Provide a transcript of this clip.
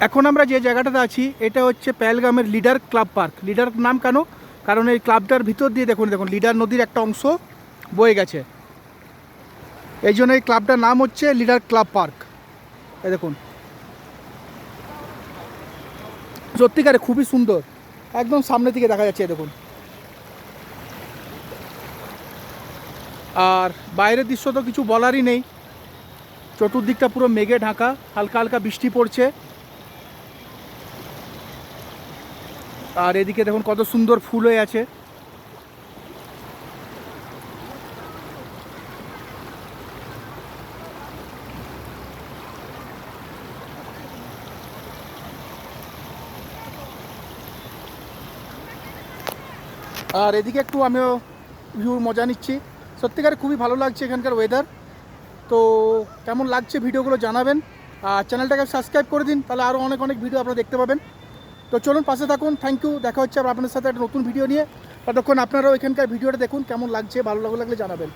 এখন আমরা যে জায়গাটাতে আছি এটা হচ্ছে পেহেলগামের লিডার ক্লাব পার্ক। লিডার নাম কেন? কারণ এই ক্লাবটার ভিতর দিয়ে দেখুন লিডার নদীর একটা অংশ বয়ে গেছে, এই জন্য এই ক্লাবটার নাম হচ্ছে লিডার ক্লাব পার্ক। এই দেখুন, সত্যিকারে খুবই সুন্দর, একদম সামনে থেকে দেখা যাচ্ছে দেখুন। আর বাইরের দৃশ্য তো কিছু বলারই নেই, চতুর্দিকটা পুরো মেঘে ঢাকা, হালকা হালকা বৃষ্টি পড়ছে। আর এদিকে দেখুন কত সুন্দর ফুল হয়ে আছে। আর এদিকে একটু আমিও ভিউর মজা নিচ্ছি, সত্যিকারে খুবই ভালো লাগছে এখানকার ওয়েদার। তো কেমন লাগছে ভিডিওগুলো জানাবেন, আর চ্যানেলটাকে সাবস্ক্রাইব করে দিন, তাহলে আরও অনেক অনেক ভিডিও আপনারা দেখতে পাবেন। তো চলুন পাশে থাকুন, থ্যাংক ইউ। দেখা হচ্ছে আবার আপনাদের সাথে একটা নতুন ভিডিও নিয়ে। ততক্ষণ আপনারাও এখানকার ভিডিওটা দেখুন, কেমন লাগছে, ভালো লাগলে জানাবেন।